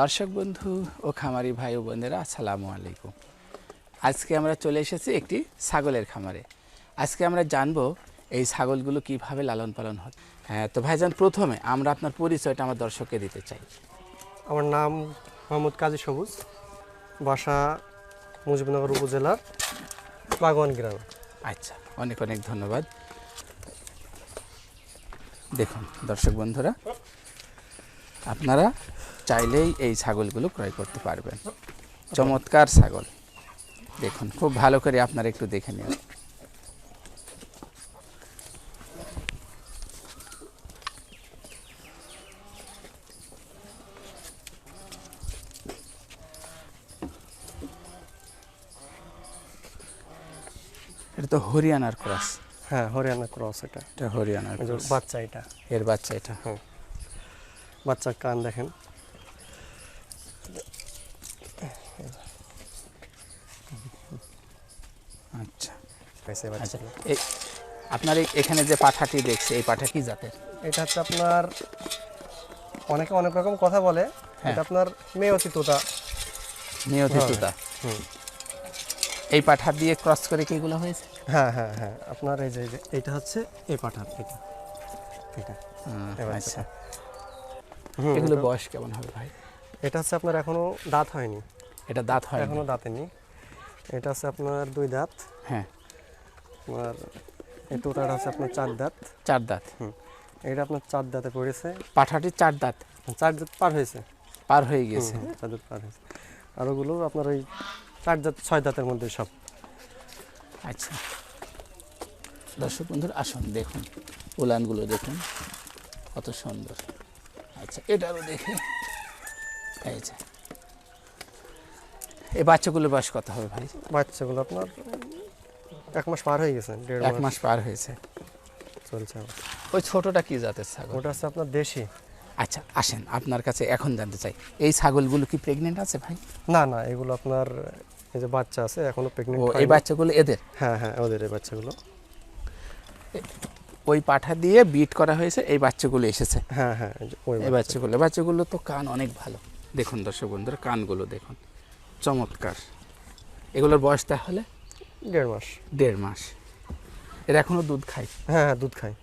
দর্শক বন্ধু ও খামারি ভাই ও বোনেরা আসসালামু আলাইকুম। আজকে আমরা চলে এসেছি একটি ছাগলের খামারে। আজকে আমরা জানবো এই ছাগলগুলো কিভাবে লালন পালন হয়। তো ভাইজান, প্রথমে আমরা আপনার পরিচয়টা আমার দর্শককে দিতে চাই। আমার নাম মোহাম্মদ কাজী সবুজ, বাসা মুজিবনগর উপজেলার বাগওয়ান গ্রাম। আচ্ছা, অনেক অনেক ধন্যবাদ। দেখুন দর্শক বন্ধুরা, আপনারা চাইলেই এই ছাগলগুলো ক্রয় করতে পারবেন। চমৎকার ছাগল, দেখুন খুব ভালো করে আপনারা একটু দেখে নিন। এটা তো হরিয়ানার ক্রস। হ্যাঁ, হরিয়ানা ক্রস। এটা হরিয়ানার বাচ্চা, এটা এর বাচ্চা। এটা হ্যাঁ, বাচ্চার কান দেখেন। আচ্ছা, বাচ্চা। আপনার এখানে যে পাঠাটি দেখছে, এই পাঠা কি জাতের? এটা হচ্ছে আপনার, অনেকে অনেক রকম কথা বলে, এটা আপনার মেয়তি তোতা। মেয়তি তোতা। এই পাঠা দিয়ে ক্রস করে কি এগুলো হয়েছে? হ্যাঁ হ্যাঁ হ্যাঁ, আপনার এই যে এটা হচ্ছে এই পাঠা। এটা আচ্ছা, এগুলো বয়স কেমন হবে ভাই? এটা হচ্ছে আপনার এখনো দাঁত হয়নি। এটা দাঁত হয় এখনো দাঁতেনি। এটা হচ্ছে আপনার 2 দাঁত। হ্যাঁ, আপনার এই তোতাটা হচ্ছে আপনার 4 দাঁত। 4 দাঁত। এটা আপনার 4 দাঁতে পড়েছে। পাঠাটি 4 দাঁত। 4 দাঁত পার হয়েছে। পার হয়ে গেছে। 4 দাঁত পার হয়েছে। আর ওগুলো আপনার ওই 4 দাঁত 6 দাঁতের মধ্যে সব। আচ্ছা দর্শক বন্ধুরা, আসুন দেখুন উলানগুলো দেখুন কত সুন্দর। আচ্ছা, এটারও দেখে। এই যে এই বাচ্চাগুলোর বয়স কত হবে ভাই? বাচ্চাগুলো আপনার 1 মাস পার হয়ে গেছে। 1 মাস পার হয়েছে, চলছে। ওই ছোটটা কি জাতের ছাগল? ওটা হচ্ছে আপনার দেশি। আচ্ছা, আসেন আপনার কাছে এখন জানতে চাই, এই ছাগলগুলো কি প্রেগনেন্ট আছে ভাই? না না, এগুলো আপনার এই যে বাচ্চা আছে, এখনো প্রেগনেন্ট হয়নি। এই বাচ্চাগুলো এদের? হ্যাঁ হ্যাঁ, ওদের এই বাচ্চাগুলো। ওই পাঠা দিয়ে বিট করা হয়েছে, এই বাচ্চাগুলো এসেছে। হ্যাঁ হ্যাঁ, এই বাচ্চাগুলো তো কান অনেক ভালো। দেখুন দর্শক বন্ধুরা, কানগুলো দেখুন, চমৎকার। এগুলোর বয়স তাহলে 1.5 মাস। 1.5 মাস। এরা এখনো দুধ খায়? হ্যাঁ হ্যাঁ, দুধ খায়।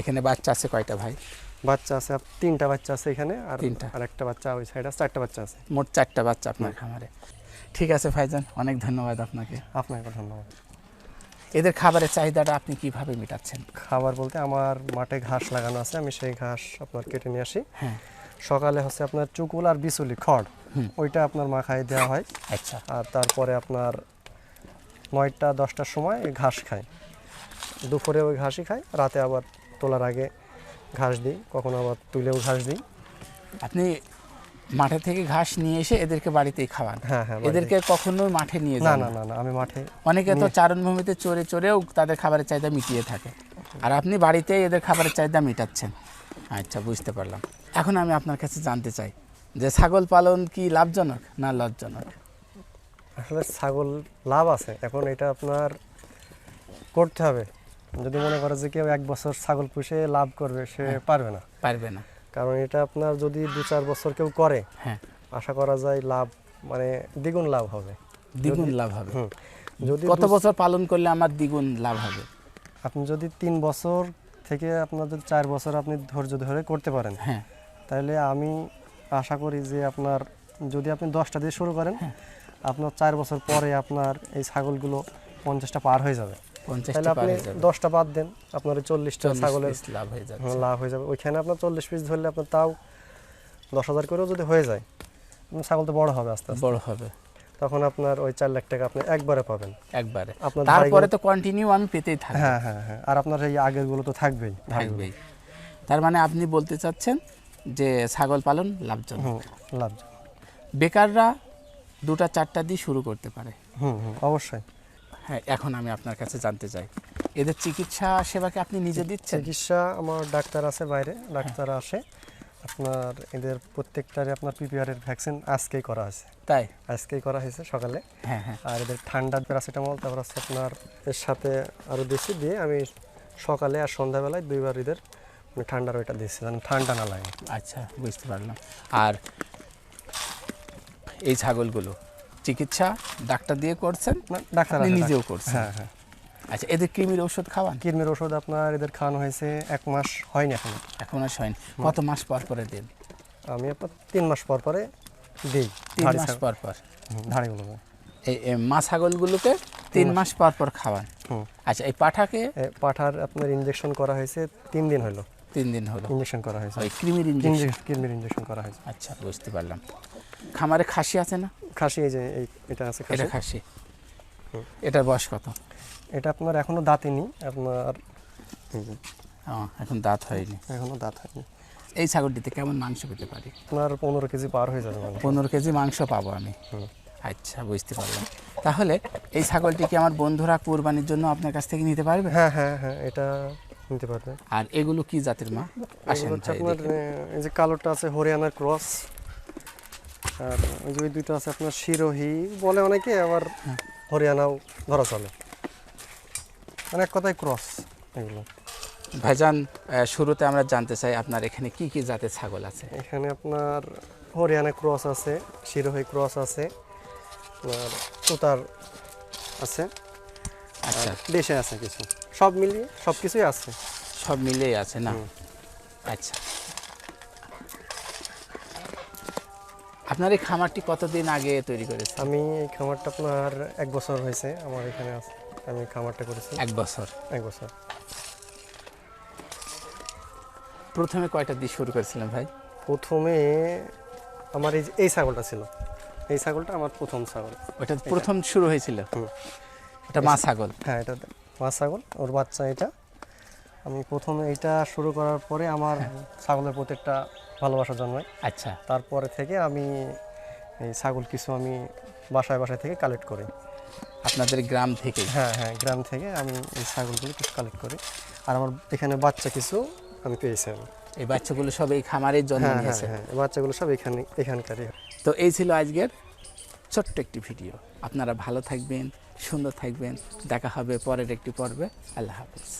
এখানে বাচ্চা আছে কয়টা ভাই? বাচ্চা আছে 3টা বাচ্চা আছে এখানে, আর 3টা। আর একটা বাচ্চা ওই সাইডে আছে। 4টা বাচ্চা আছে। মোট 4টা বাচ্চা আপনার খামারে। ঠিক আছে ভাইজান, অনেক ধন্যবাদ আপনাকে। আপনাকে ধন্যবাদ। এদের খাবারের চাহিদাটা আপনি কিভাবে মেটাচ্ছেন? খাবার বলতে আমার মাঠে ঘাস লাগানো আছে, আমি সেই ঘাস আপনার কেটে নিয়ে আসি। হ্যাঁ, সকালে হচ্ছে আপনার চুকুল আর বিচুলি খড়, ওইটা আপনার মাখায় দেওয়া হয়। আচ্ছা। আর তারপরে আপনার 9টা 10টার সময় ঘাস খায়। দুপুরে ওই ঘাসই খায়, রাতে আবার তোলার আগে ঘাস দিই, কখনো আবার তুলেও ঘাস দিই। আপনি মাঠে থেকে ঘাস নিয়ে এসে এদেরকে বাড়িতেই খাওয়ান? হ্যাঁ হ্যাঁ। এদেরকে কখনো মাঠে নিয়ে যান? না না না, আমি মাঠে। অনেকে তো চারণভূমিতে চড়েও তাদের খাবারের চাহিদা মিটিয়ে থাকে, আর আপনি বাড়িতেই এদের খাবারের চাহিদা মেটাচ্ছেন। আচ্ছা, বুঝতে পারলাম। এখন আমি আপনার কাছে জানতে চাই যে ছাগল পালন কি লাভজনক না লজ্জনক? আসলে ছাগল লাভ আছে, এখন এটা আপনার করতে হবে। যদি মনে করে যে কেউ 1 বছর ছাগল পুষে লাভ করবে, সে পারবে না। কারণ এটা আপনার যদি 2-4 বছর কেউ করে, হ্যাঁ, আশা করা যায় লাভ মানে দ্বিগুণ লাভ হবে। দ্বিগুণ লাভ হবে। যদি কত বছর পালন করলে আমার দ্বিগুণ লাভ হবে? আপনি যদি 3 বছর থেকে আপনার যদি 4 বছর আপনি ধৈর্য ধরে করতে পারেন, হ্যাঁ, তাহলে আমি আশা করি যে আপনার যদি আপনি 10টা দিয়ে শুরু করেন, আপনার 4 বছর পরে আপনার এই ছাগলগুলো 50টা পার হয়ে যাবে। তাহলে আপনি 10টা বাদ দেন, আপনার 40টা ছাগলের লাভ হয়ে যাবে। ওইখানে আপনার 40 পিস ধরলে আপনার তাও 10,000 করেও যদি হয়ে যায়, ছাগল তো বড় হবে, আস্তে আস্তে বড় হবে। তখন আপনার ওই 4 লাখ টাকা আপনি একবারে পাবেন। আপনার তারপরে তো কন্টিনিউ আমি পেতেই থাকব। হ্যাঁ হ্যাঁ হ্যাঁ, আর আপনার এই আগের গুলো তো থাকবেই। তার মানে আপনি বলতে চাচ্ছেন যে ছাগল পালন লাভজনক। লাভজনক। বেকাররা 2টা 4টা দিয়ে শুরু করতে পারে। অবশ্যই। হ্যাঁ, এখন আমি আপনার কাছে জানতে চাই, এদের চিকিৎসা সেবাকে আপনি নিজে দিচ্ছেন? চিকিৎসা আমার ডাক্তার আছে, বাইরে ডাক্তার আসে। আপনার এদের প্রত্যেকটারে আপনার PPR এর ভ্যাকসিন আজকেই করা হয়েছে। তাই? আজকেই করা হয়েছে সকালে। হ্যাঁ হ্যাঁ। আর এদের ঠান্ডা প্যারাসিটামল, তারপর হচ্ছে আপনার এর সাথে আরও দেশি দিয়ে আমি সকালে আর সন্ধ্যাবেলায় 2বার এদের আমি ঠান্ডার ওইটা দিচ্ছি যেন ঠান্ডা না লাগে। আচ্ছা, বুঝতে পারলাম। আর এই ছাগলগুলো চিকিৎসা ডাক্তার দিয়ে করছেন না, ডাক্তার আপনি আছে, নিজেও করছেন? হ্যাঁ হ্যাঁ। আচ্ছা, এদের কৃমির ওষুধ খাওয়ান? কৃমির ওষুধ আপনার এদের খাওয়ানো হয়েছে 1 মাস হয়নি এখন। এখন আর হয়নি? কত মাস পর পরে দেন? আমি আপনার 3 মাস পর পরে দিই 3 মাস পর পর ধাড়িগুলো। এই মা ছাগলগুলোকে 3 মাস পর পর খাওয়ান? আচ্ছা, এই পাঠাকে? পাঠার আপনার ইনজেকশন করা হয়েছে 3 দিন হলো। 3 দিন হলো ইনজেকশন করা হয়েছে, ওই কৃমির ইনজেকশন? কৃমির ইনজেকশন করা হয়েছে। আচ্ছা, বুঝতে পারলাম। খামারে খাসি আছে না? খাসি এই যে এটা আছে খাসি। এটা খাসি। এটার বয়স কত? এটা আপনার এখনো দাঁতেনি, আপনার এখন দাঁত হয়নি? এখনো দাঁত হয়নি। এই ছাগলটিতে কেমন মাংস পেতে পারি? আপনার 15 কেজি পার হয়ে যাবে। 15 কেজি মাংস পাবো আমি? আচ্ছা, বুঝতে পারলাম। তাহলে এই ছাগলটি কি আমার বন্ধুরা কুরবানির জন্য আপনার কাছ থেকে নিতে পারবে? হ্যাঁ হ্যাঁ হ্যাঁ, এটা নিতে পারবে। আর এগুলো কি জাতের মা? আসেন ভাই, আপনার এই যে কালোটা আছে হরিয়ানার ক্রস, আর ওই যে দুইটা আছে আপনার শিরোহী বলে অনেকে, আবার হরিয়ানাও ধরা চলে, অনেক কথাই ক্রস এগুলো। ভাইজান, শুরুতে আমরা জানতে চাই আপনার এখানে কি কি জাতের ছাগল আছে? এখানে আপনার হরিয়ানা ক্রস আছে, শিরোহী ক্রস আছে, আপনার তোতার আছে, আচ্ছা, দেশে আছে কিছু, সব মিলিয়ে সব কিছুই আছে। সব মিলেই আছে না? আচ্ছা, আপনার এই খামারটি কতদিন আগে তৈরি করেছেন? আমি এই খামারটা আপনার 1 বছর হয়েছে আমার এখানে আছে, আমি খামারটা করেছি 1 বছর। 1 বছর। প্রথমে কয়টা দিয়ে শুরু করেছিলেন ভাই? প্রথমে আমার এই ছাগলটা ছিল, এই ছাগলটা আমার প্রথম ছাগল। ওটা প্রথম শুরু হয়েছিল? এটা মা ছাগল? হ্যাঁ, এটা মা ছাগল, ওর বাচ্চা এটা। আমি প্রথমে এটা শুরু করার পরে আমার ছাগলের প্রতি একটা ভালোবাসা জন্মায়। আচ্ছা, তারপরে থেকে আমি এই ছাগল কিছু আমি বাসায় বাসায় থেকে কালেক্ট করি। আপনাদের গ্রাম থেকে? হ্যাঁ হ্যাঁ, গ্রাম থেকে আমি এই ছাগলগুলো কিছু কালেক্ট করি, আর আমার এখানে বাচ্চা কিছু আমি পেয়েছি। এই বাচ্চাগুলো সব এই খামারের জন্য নিয়েছে? হ্যাঁ, বাচ্চাগুলো সব এখানকারই। তো এই ছিল আজকের ছোট্ট একটি ভিডিও। আপনারা ভালো থাকবেন, সুন্দর থাকবেন। দেখা হবে পরের একটি পর্বে। আল্লাহ হাফেজ।